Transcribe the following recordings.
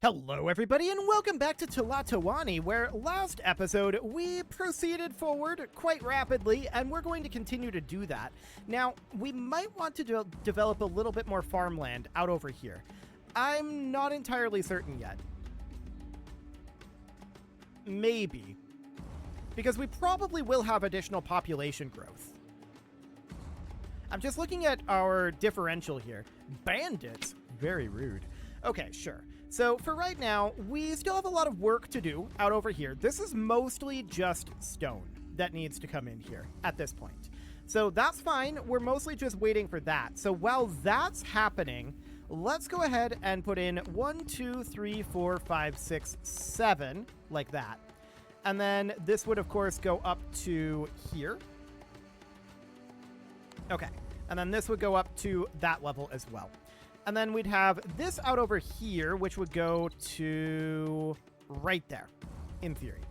Hello everybody and welcome back to Tlatoani, where last episode we proceeded forward quite rapidly and we're going to continue to do that. Now, we might want to develop a little bit more farmland out over here. I'm not entirely certain yet. Maybe. Because we probably will have additional population growth. I'm just looking at our differential here. Bandits? Very rude. Okay, sure. So for right now, we still have a lot of work to do out over here. This is mostly just stone that needs to come in here at this point. So that's fine. We're mostly just waiting for that. So while that's happening, let's go ahead and put in 1, 2, 3, 4, 5, 6, 7, like that. And then this would, of course, go up to here. Okay. And then this would go up to that level as well. And then we'd have this out over here, which would go to right there, in theory.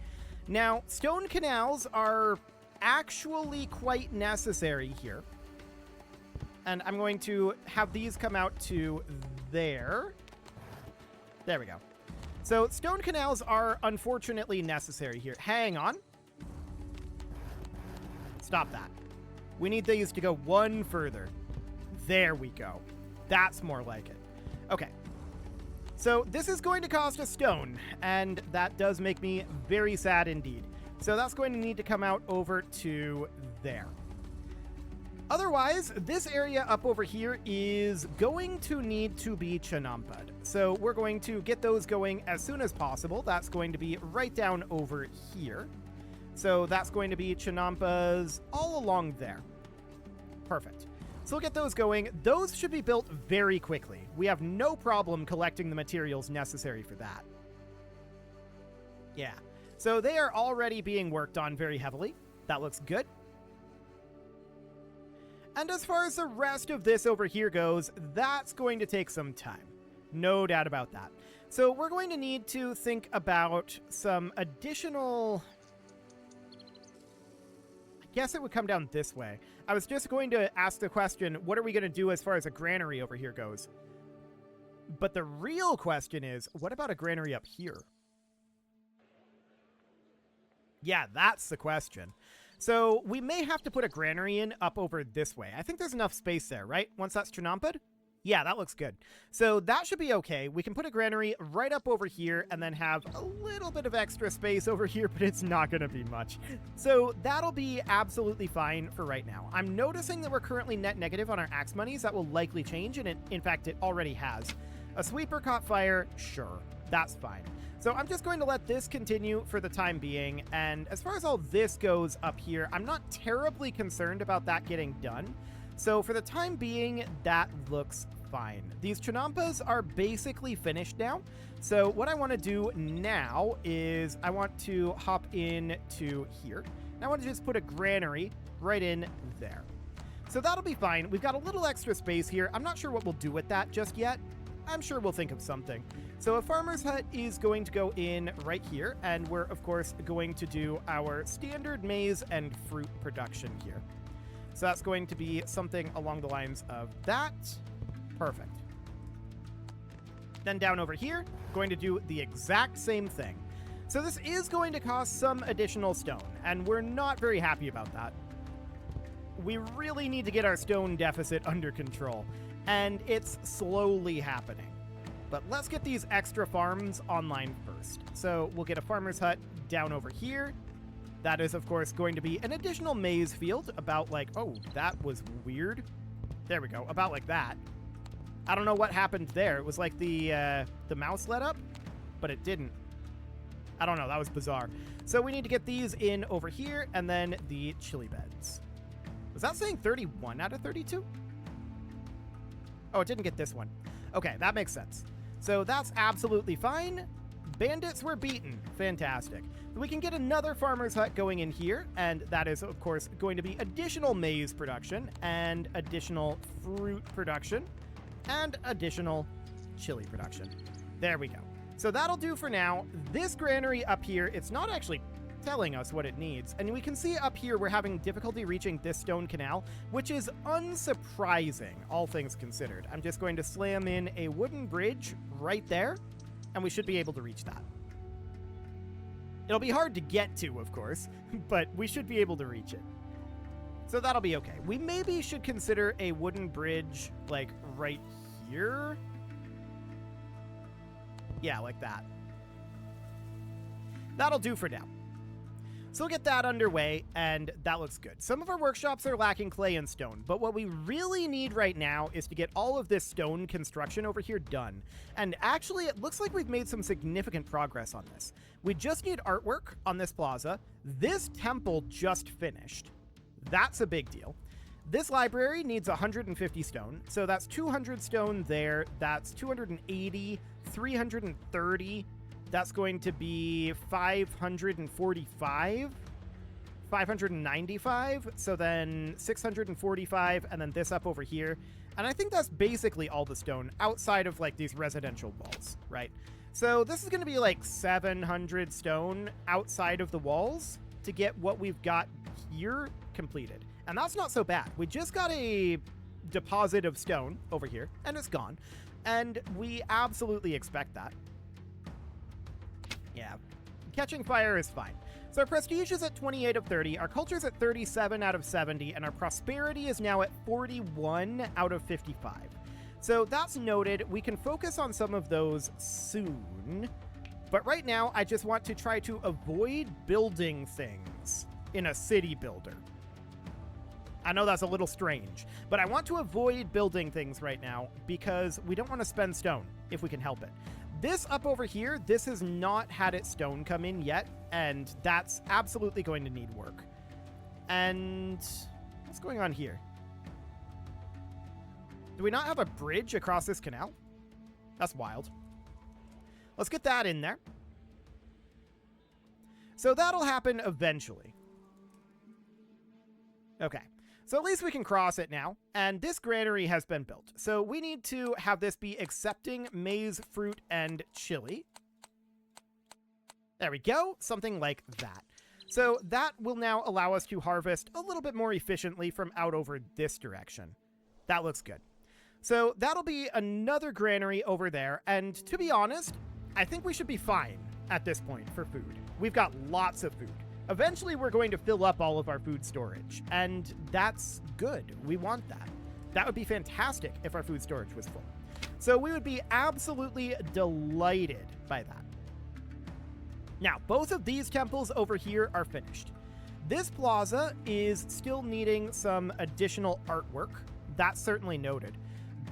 Now, stone canals are actually quite necessary here. And I'm going to have these come out to there. There we go. So stone canals are unfortunately necessary here. Hang on. Stop that. We need these to go one further. There we go. That's more like it. Okay. So this is going to cost a stone, and that does make me very sad indeed. So that's going to need to come out over to there. Otherwise, this area up over here is going to need to be chinampa'd. So we're going to get those going as soon as possible. That's going to be right down over here. So that's going to be chinampas all along there. Perfect. So we'll get those going. Those should be built very quickly. We have no problem collecting the materials necessary for that. Yeah. So they are already being worked on very heavily. That looks good. And as far as the rest of this over here goes, that's going to take some time. No doubt about that. So we're going to need to think about some additional... I guess it would come down this way. I was just going to ask the question, what are we going to do as far as a granary over here goes? But the real question is, what about a granary up here? Yeah, that's the question. So we may have to put a granary in up over this way. I think there's enough space there, right? Once that's chinampa'd? Yeah, that looks good. So that should be okay. We can put a granary right up over here and then have a little bit of extra space over here, but it's not going to be much. So that'll be absolutely fine for right now. I'm noticing that we're currently net negative on our axe monies. That will likely change, and in fact, it already has. A sweeper caught fire? Sure, that's fine. So I'm just going to let this continue for the time being, and as far as all this goes up here, I'm not terribly concerned about that getting done. So for the time being, that looks fine. These chinampas are basically finished now. So what I want to do now is I want to hop in to here. And I want to just put a granary right in there. So that'll be fine. We've got a little extra space here. I'm not sure what we'll do with that just yet. I'm sure we'll think of something. So a farmer's hut is going to go in right here. And we're, of course, going to do our standard maize and fruit production here. So that's going to be something along the lines of that. Perfect. Then down over here, going to do the exact same thing. So this is going to cost some additional stone, and we're not very happy about that. We really need to get our stone deficit under control, and it's slowly happening. But let's get these extra farms online first. So we'll get a farmer's hut down over here. That is, of course, going to be an additional maize field about like, oh, that was weird. There we go, about like that. I don't know what happened there. It was like the mouse lit up, but it didn't. I don't know, that was bizarre. So we need to get these in over here, and then the chili beds. Was that saying 31 out of 32? Oh, it didn't get this one. Okay, that makes sense. So that's absolutely fine. Bandits were beaten. Fantastic. We can get another farmer's hut going in here, and that is, of course, going to be additional maize production and additional fruit production and additional chili production. There we go. So that'll do for now. This granary up here, it's not actually telling us what it needs. And we can see up here we're having difficulty reaching this stone canal, which is unsurprising, all things considered. I'm just going to slam in a wooden bridge right there. and we should be able to reach that. It'll be hard to get to, of course, but we should be able to reach it. So that'll be okay. We maybe should consider a wooden bridge, like, right here. Yeah, like that. That'll do for now. So we'll get that underway, and that looks good. Some of our workshops are lacking clay and stone, but what we really need right now is to get all of this stone construction over here done. And actually, it looks like we've made some significant progress on this. We just need artwork on this plaza. This temple just finished. That's a big deal. This library needs 150 stone, so that's 200 stone there. That's 280, 330. That's going to be 545, 595, so then 645, and then this up over here. And I think that's basically all the stone outside of, like, these residential walls, right? So this is going to be like 700 stone outside of the walls to get what we've got here completed. And that's not so bad. We just got a deposit of stone over here, and it's gone. And we absolutely expect that. Yeah, catching fire is fine. So our prestige is at 28 of 30, our culture's at 37 out of 70, and our prosperity is now at 41 out of 55. So that's noted. We can focus on some of those soon. But right now, I just want to try to avoid building things in a city builder. I know that's a little strange, but I want to avoid building things right now because we don't want to spend stone if we can help it. This up over here, this has not had its stone come in yet, and that's absolutely going to need work. And what's going on here? Do we not have a bridge across this canal? That's wild. Let's get that in there. So that'll happen eventually. Okay. So at least we can cross it now, and this granary has been built. So we need to have this be accepting maize, fruit, and chili. There we go, something like that. So that will now allow us to harvest a little bit more efficiently from out over this direction. That looks good. So that'll be another granary over there, and to be honest, I think we should be fine at this point for food. We've got lots of food. Eventually, we're going to fill up all of our food storage, and that's good. We want that. That would be fantastic if our food storage was full. So we would be absolutely delighted by that. Now, both of these temples over here are finished. This plaza is still needing some additional artwork. That's certainly noted.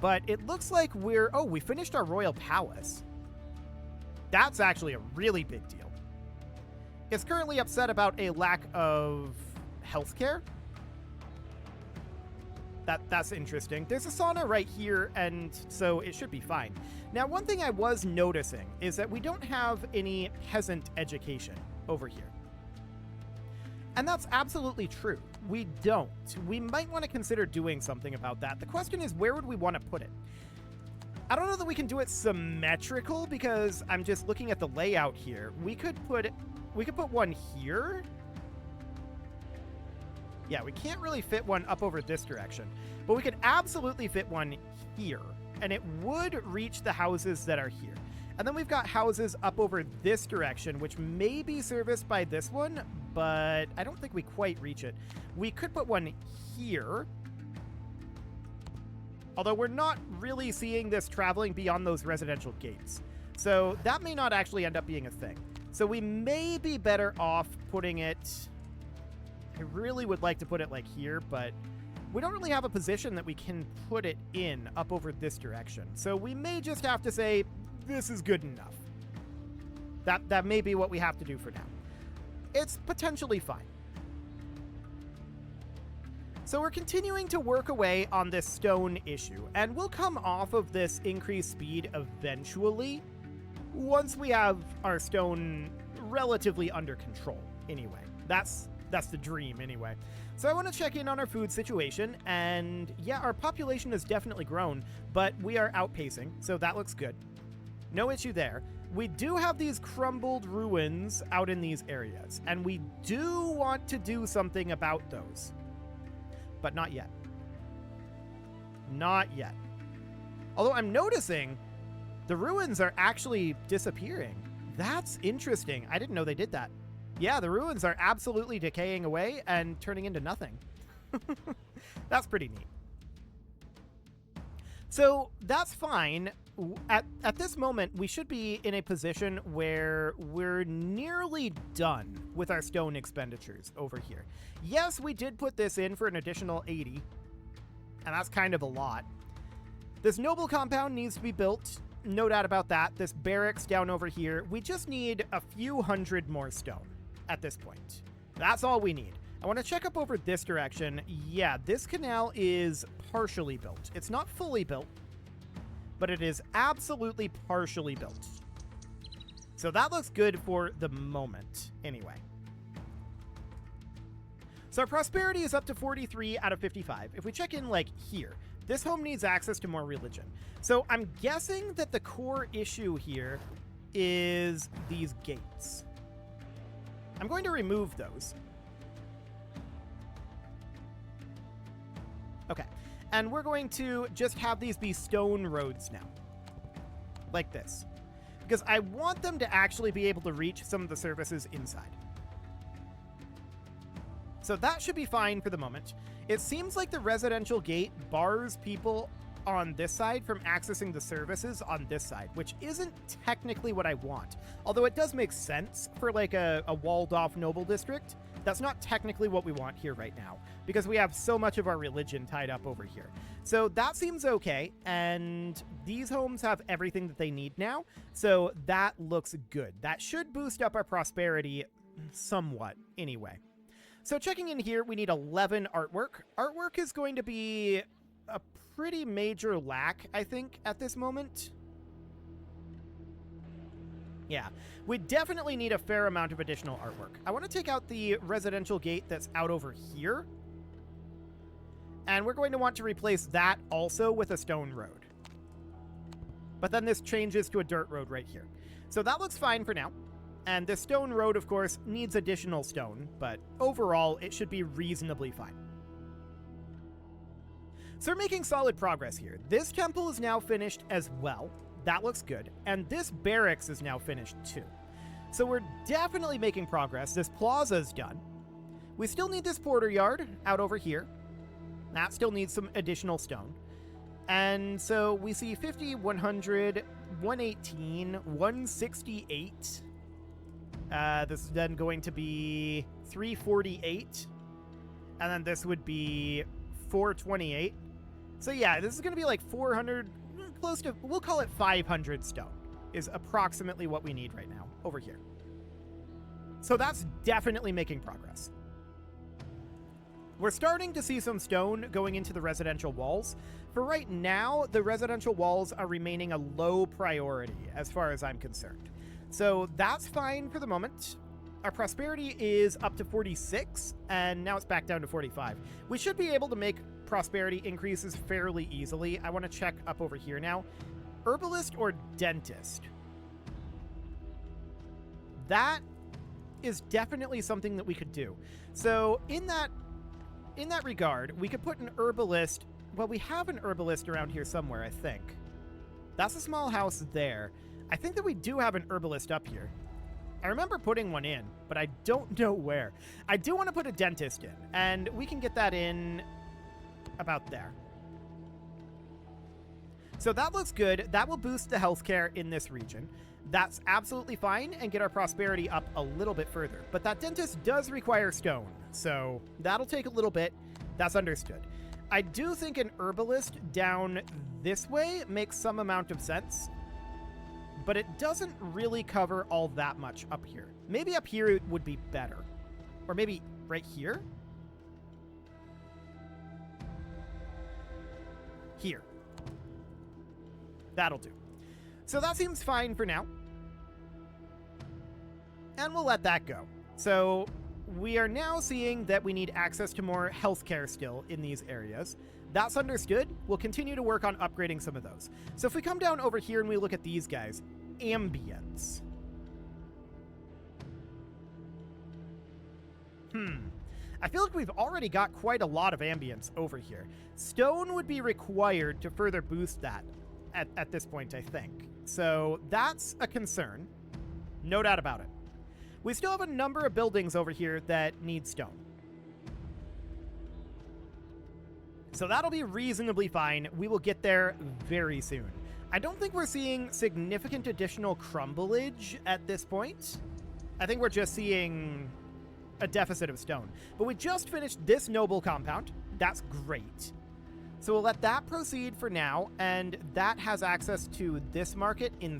But it looks like we finished our royal palace. That's actually a really big deal. It's currently upset about a lack of healthcare. That's interesting. There's a sauna right here, and so it should be fine. Now, one thing I was noticing is that we don't have any peasant education over here. And that's absolutely true. We don't. We might want to consider doing something about that. The question is, where would we want to put it? I don't know that we can do it symmetrical because I'm just looking at the layout here. We could put one here. Yeah, we can't really fit one up over this direction, but we could absolutely fit one here, and it would reach the houses that are here. And then we've got houses up over this direction, which may be serviced by this one, but I don't think we quite reach it. We could put one here, although we're not really seeing this traveling beyond those residential gates. So that may not actually end up being a thing. So we may be better off putting it... I really would like to put it like here, but we don't really have a position that we can put it in up over this direction. So we may just have to say, this is good enough. That may be what we have to do for now. It's potentially fine. So we're continuing to work away on this stone issue, and we'll come off of this increased speed eventually, once we have our stone relatively under control. Anyway, that's the dream anyway. So I want to check in on our food situation, and yeah, our population has definitely grown, but we are outpacing, so that looks good. No issue there. We do have these crumbled ruins out in these areas, and we do want to do something about those. But not yet. Not yet. Although I'm noticing The ruins are actually disappearing. That's interesting. I didn't know they did that. Yeah, the ruins are absolutely decaying away and turning into nothing. That's pretty neat. So that's fine. At this moment, we should be in a position where we're nearly done with our stone expenditures over here. Yes, we did put this in for an additional 80, and that's kind of a lot. This noble compound needs to be built, no doubt about that. This barracks down over here, we just need a few hundred more stone at this point. That's all we need. I want to check up over this direction. Yeah, this canal is partially built. It's not fully built, but it is absolutely partially built. So that looks good for the moment, anyway. So our prosperity is up to 43 out of 55. If we check in, like, here, this home needs access to more religion. So I'm guessing that the core issue here is these gates. I'm going to remove those. Okay, and we're going to just have these be stone roads now, like this, because I want them to actually be able to reach some of the services inside. So that should be fine for the moment. It seems like the residential gate bars people on this side from accessing the services on this side, which isn't technically what I want, although it does make sense for like a walled-off noble district. That's not technically what we want here right now, because we have so much of our religion tied up over here. So that seems okay, and these homes have everything that they need now, so that looks good. That should boost up our prosperity somewhat anyway. So checking in here, we need 11 artwork. Artwork is going to be a pretty major lack, I think, at this moment. Yeah, we definitely need a fair amount of additional artwork. I want to take out the residential gate that's out over here. And we're going to want to replace that also with a stone road. But then this changes to a dirt road right here. So that looks fine for now. And this stone road, of course, needs additional stone, but overall, it should be reasonably fine. So we're making solid progress here. This temple is now finished as well. That looks good. And this barracks is now finished too. So we're definitely making progress. This plaza's done. We still need this porter yard out over here. That still needs some additional stone. And so we see 50, 100, 118, 168. This is then going to be 348. And then this would be 428. So yeah, this is going to be like 400, close to, we'll call it 500 stone is approximately what we need right now over here. So that's definitely making progress. We're starting to see some stone going into the residential walls. For right now, the residential walls are remaining a low priority as far as I'm concerned. So that's fine for the moment. Our prosperity is up to 46, and now it's back down to 45. We should be able to make prosperity increases fairly easily. I want to check up over here now. Herbalist or dentist? That is definitely something that we could do. So in that regard, we could put an herbalist. Well, we have an herbalist around here somewhere, I think. That's a small house there. I think that we do have an herbalist up here. I remember putting one in, but I don't know where. I do want to put a dentist in, and we can get that in about there. So that looks good. That will boost the healthcare in this region. That's absolutely fine and get our prosperity up a little bit further. But that dentist does require stone, so that'll take a little bit. That's understood. I do think an herbalist down this way makes some amount of sense, but it doesn't really cover all that much up here. Maybe up here it would be better. Or maybe right here? Here. That'll do. So that seems fine for now. And we'll let that go. So we are now seeing that we need access to more healthcare still in these areas. That's understood. We'll continue to work on upgrading some of those. So if we come down over here and we look at these guys, ambience. I feel like we've already got quite a lot of ambience over here. Stone would be required to further boost that. at this point, I think. So that's a concern. No doubt about it. We still have a number of buildings over here that need stone. So that'll be reasonably fine. We will get there very soon. I don't think we're seeing significant additional crumbleage at this point. I think we're just seeing a deficit of stone. But we just finished this noble compound. That's great. So we'll let that proceed for now, and that has access to this market in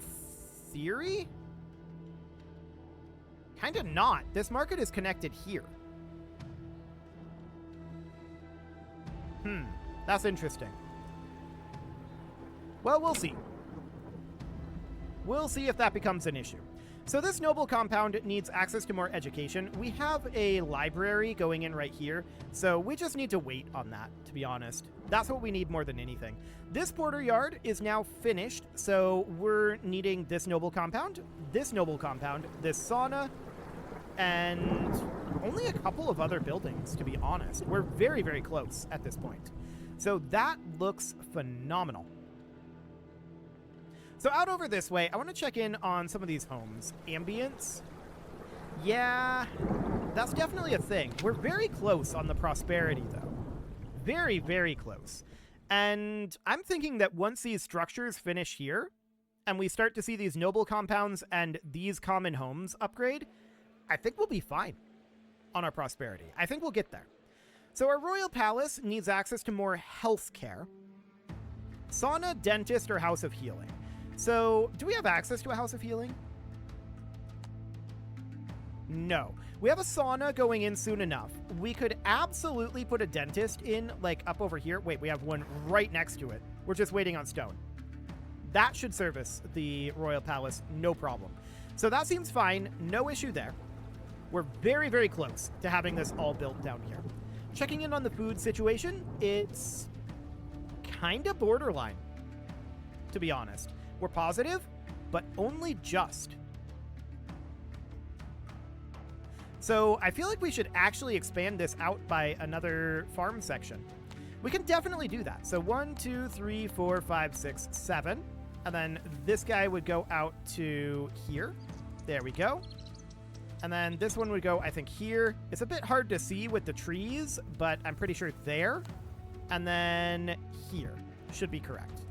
theory? Kind of not. This market is connected here. That's interesting. Well, we'll see. We'll see if that becomes an issue. So this noble compound needs access to more education. We have a library going in right here, so we just need to wait on that, to be honest. That's what we need more than anything. This border yard is now finished, so we're needing this noble compound, this sauna, and only a couple of other buildings, to be honest. We're very, very close at this point. So that looks phenomenal. So out over this way, I want to check in on some of these homes. Ambience. Yeah, that's definitely a thing. We're very close on the prosperity, though. Very, very close. And I'm thinking that once these structures finish here, and we start to see these noble compounds and these common homes upgrade, I think we'll be fine on our prosperity. I think we'll get there. So our royal palace needs access to more health care. Sauna, dentist, or house of healing. So, do we have access to a house of healing? No. We have a sauna going in soon enough. We could absolutely put a dentist in, like, up over here. Wait, we have one right next to it. We're just waiting on stone. That should service the royal palace, no problem. So that seems fine. No issue there. We're very, very close to having this all built down here. Checking in on the food situation, it's kind of borderline, to be honest. We're positive, but only just. So I feel like we should actually expand this out by another farm section. We can definitely do that. So 1, 2, 3, 4, 5, 6, 7. And then this guy would go out to here. There we go. And then this one would go, I think, here. It's a bit hard to see with the trees, but I'm pretty sure there. And then here should be correct.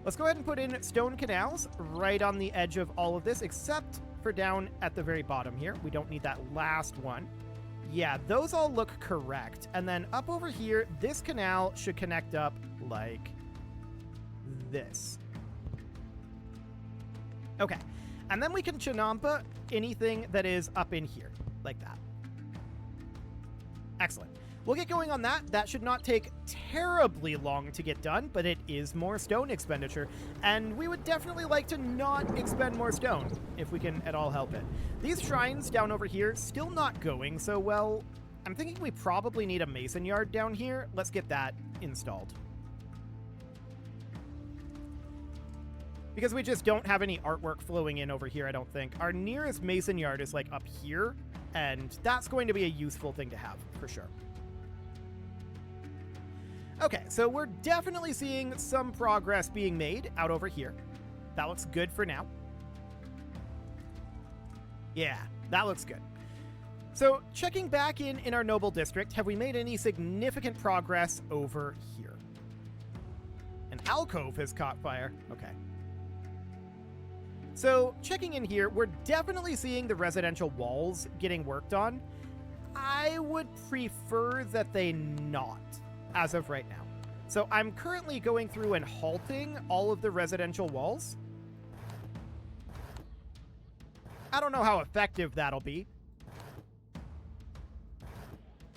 Let's go ahead and put in stone canals right on the edge of all of this, except for down at the very bottom here. We don't need that last one. Yeah, those all look correct. And then up over here, this canal should connect up like this. Okay. And then we can chinampa anything that is up in here, like that. Excellent. We'll get going on that. That should not take terribly long to get done, but it is more stone expenditure, and we would definitely like to not expend more stone, if we can at all help it. These shrines down over here, still not going so well. I'm thinking we probably need a mason yard down here. Let's get that installed. Because we just don't have any artwork flowing in over here, I don't think. Our nearest mason yard is like up here, and that's going to be a useful thing to have, for sure. Okay, so we're definitely seeing some progress being made out over here. That looks good for now. Yeah, that looks good. So checking back in our noble district, have we made any significant progress over here? An alcove has caught fire. Okay. So checking in here, we're definitely seeing the residential walls getting worked on. I would prefer that they not, as of right now. So I'm currently going through and halting all of the residential walls. I don't know how effective that'll be.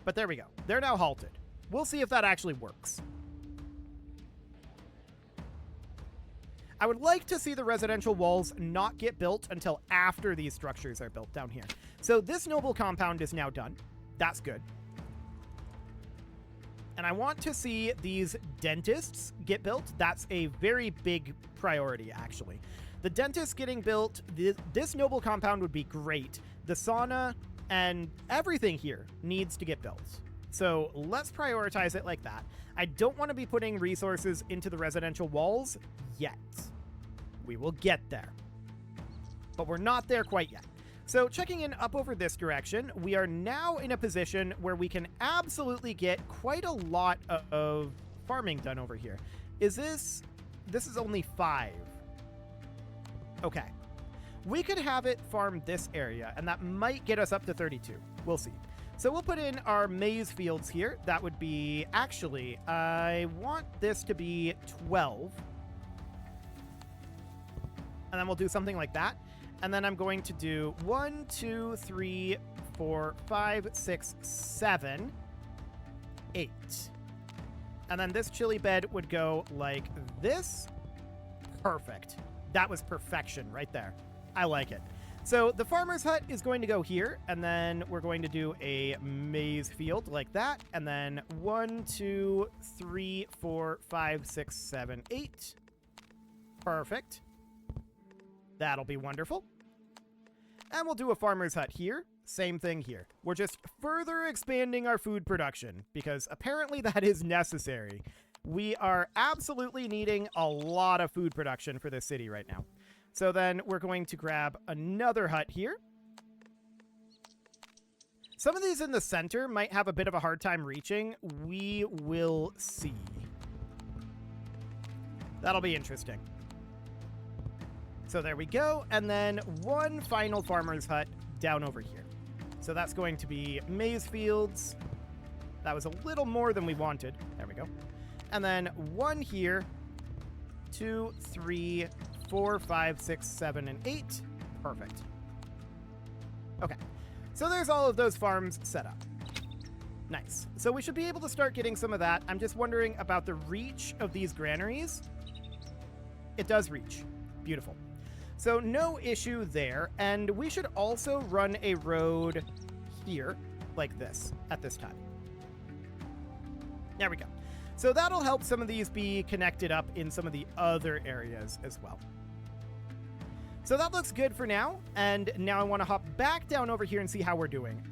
But there we go. They're now halted. We'll see if that actually works. I would like to see the residential walls not get built until after these structures are built down here. So this noble compound is now done. That's good. And I want to see these dentists get built. That's a very big priority, actually. The dentists getting built, this noble compound would be great. The sauna and everything here needs to get built. So let's prioritize it like that. I don't want to be putting resources into the residential walls yet. We will get there. But we're not there quite yet. So checking in up over this direction, we are now in a position where we can absolutely get quite a lot of farming done over here. Is this is only 5. Okay. We could have it farm this area, and that might get us up to 32. We'll see. So we'll put in our maize fields here. That would be, actually, I want this to be 12. And then we'll do something like that. And then I'm going to do 1, 2, 3, 4, 5, 6, 7, 8. And then this chili bed would go like this. Perfect. That was perfection right there. I like it. So the farmer's hut is going to go here, and then we're going to do a maize field like that. And then 1, 2, 3, 4, 5, 6, 7, 8. Perfect. That'll be wonderful. And we'll do a farmer's hut here. Same thing here. We're just further expanding our food production because apparently that is necessary. We are absolutely needing a lot of food production for this city right now. So then we're going to grab another hut here. Some of these in the center might have a bit of a hard time reaching. We will see. That'll be interesting. So there we go. And then one final farmer's hut down over here. So that's going to be maize fields. That was a little more than we wanted. There we go. And then one here. 2, 3, 4, 5, 6, 7, and 8. Perfect. Okay. So there's all of those farms set up. Nice. So we should be able to start getting some of that. I'm just wondering about the reach of these granaries. It does reach. Beautiful. So no issue there. And we should also run a road here like this at this time. There we go. So that'll help some of these be connected up in some of the other areas as well. So that looks good for now. And now I want to hop back down over here and see how we're doing.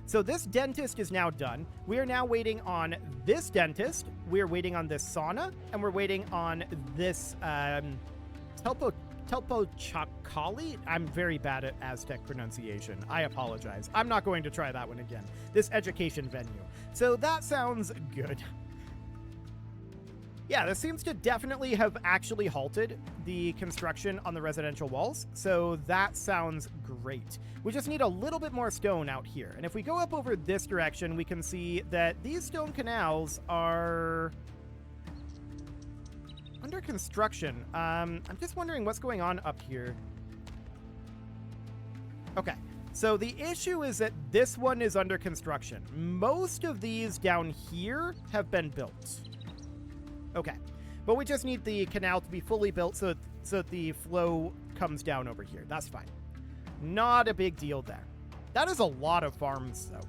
So this dentist is now done. We are now waiting on this dentist. We're waiting on this sauna. And we're waiting on this Telpochakali? I'm very bad at Aztec pronunciation. I apologize. I'm not going to try that one again. This education venue. So that sounds good. Yeah, this seems to definitely have actually halted the construction on the residential walls. So that sounds great. We just need a little bit more stone out here. And if we go up over this direction, we can see that these stone canals are under construction. I'm just wondering what's going on up here. Okay, so the issue is that this one is under construction. Most of these down here have been built. Okay, but we just need the canal to be fully built so that the flow comes down over here. That's fine. Not a big deal there. That is a lot of farms, though.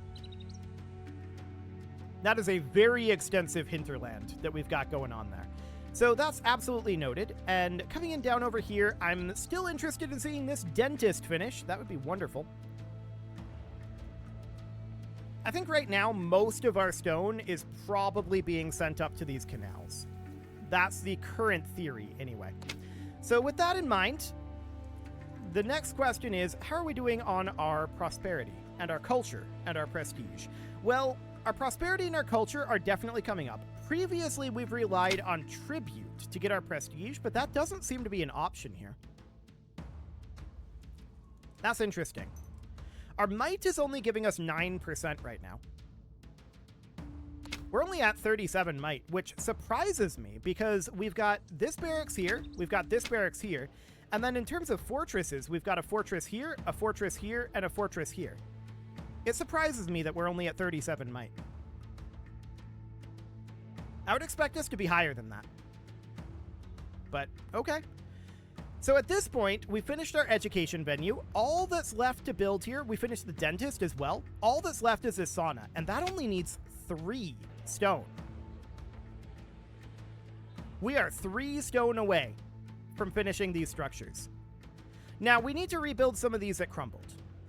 That is a very extensive hinterland that we've got going on there. So that's absolutely noted. And coming in down over here, I'm still interested in seeing this dentist finish. That would be wonderful. I think right now, most of our stone is probably being sent up to these canals. That's the current theory, anyway. So with that in mind, the next question is, how are we doing on our prosperity and our culture and our prestige? Well, our prosperity and our culture are definitely coming up. Previously, we've relied on tribute to get our prestige, but that doesn't seem to be an option here. That's interesting. Our might is only giving us 9% right now. We're only at 37 might, which surprises me because we've got this barracks here, we've got this barracks here, and then in terms of fortresses, we've got a fortress here, a fortress here, and a fortress here. It surprises me that we're only at 37 might. I would expect us to be higher than that. But, okay. So at this point, we finished our education venue. All that's left to build here, we finished the dentist as well. All that's left is this sauna, and that only needs 3 stone. We are 3 stone away from finishing these structures. Now, we need to rebuild some of these that crumbled.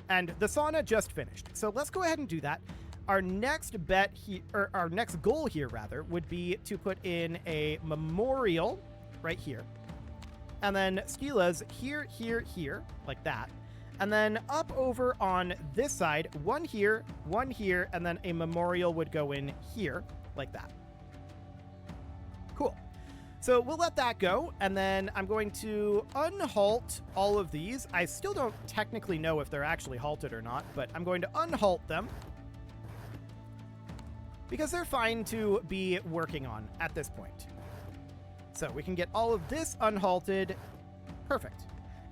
And the sauna just finished. So let's go ahead and do that. Our next bet here, or our next goal here rather, would be to put in a memorial right here. And then stelas here, here, here, like that. And then up over on this side, one here, and then a memorial would go in here, like that. Cool. So we'll let that go, and then I'm going to unhalt all of these. I still don't technically know if they're actually halted or not, but I'm going to unhalt them because they're fine to be working on at this point. So we can get all of this unhalted. Perfect.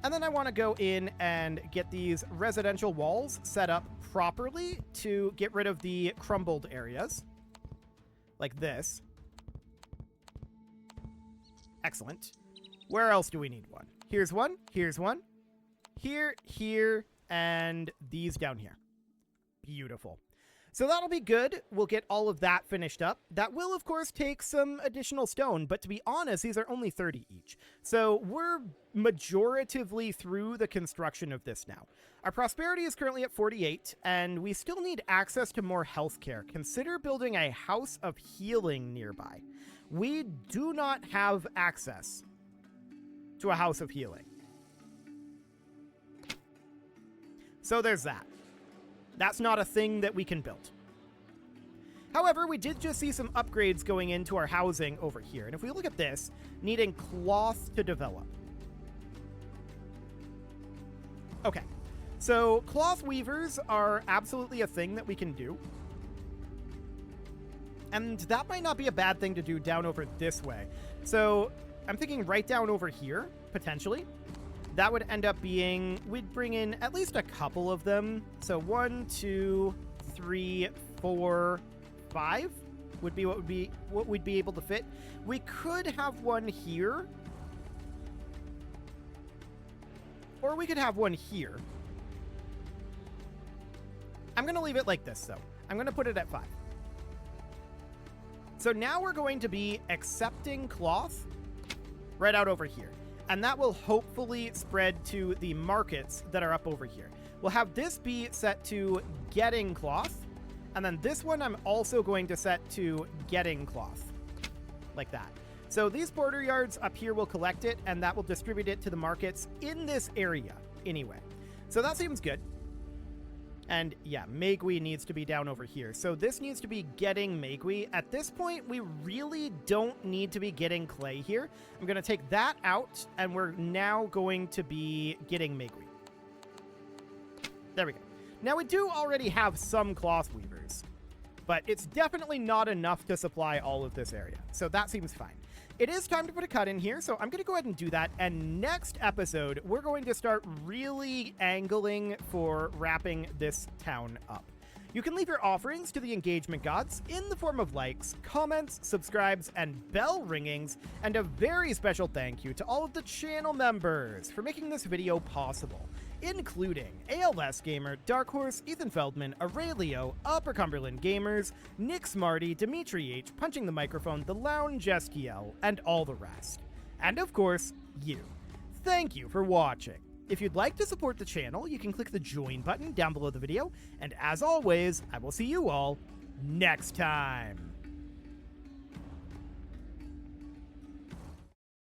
And then I want to go in and get these residential walls set up properly to get rid of the crumbled areas. Like this. Excellent. Where else do we need one? Here's one. Here's one. Here, here, and these down here. Beautiful. So that'll be good. We'll get all of that finished up. That will, of course, take some additional stone, but to be honest, these are only 30 each. So we're majoritively through the construction of this now. Our prosperity is currently at 48, and we still need access to more healthcare. Consider building a house of healing nearby. We do not have access to a house of healing. So there's that. That's not a thing that we can build. However, we did just see some upgrades going into our housing over here. And if we look at this, needing cloth to develop. Okay, so cloth weavers are absolutely a thing that we can do. And that might not be a bad thing to do down over this way. So I'm thinking right down over here, potentially. That would end up being, we'd bring in at least a couple of them. So 1, 2, 3, 4, 5 would be what we'd be able to fit. We could have one here. Or we could have one here. I'm going to leave it like this, though. I'm going to put it at 5. So now we're going to be accepting cloth right out over here. And that will hopefully spread to the markets that are up over here. We'll have this be set to getting cloth. And then this one I'm also going to set to getting cloth. Like that. So these border yards up here will collect it, and that will distribute it to the markets in this area anyway. So that seems good. And yeah, Megui needs to be down over here. So this needs to be getting Megui. At this point, we really don't need to be getting clay here. I'm going to take that out, and we're now going to be getting Megui. There we go. Now, we do already have some cloth weavers, but it's definitely not enough to supply all of this area. So that seems fine. It is time to put a cut in here, so I'm going to go ahead and do that. And next episode, we're going to start really angling for wrapping this town up. You can leave your offerings to the engagement gods in the form of likes, comments, subscribes, and bell ringings. And a very special thank you to all of the channel members for making this video possible, including ALS Gamer, Dark Horse, Ethan Feldman, Aurelio, Upper Cumberland Gamers, Nick Smarty, Dimitri H, Punching the Microphone, The Lounge STL, and all the rest. And of course, you. Thank you for watching. If you'd like to support the channel, you can click the join button down below the video, and as always, I will see you all next time.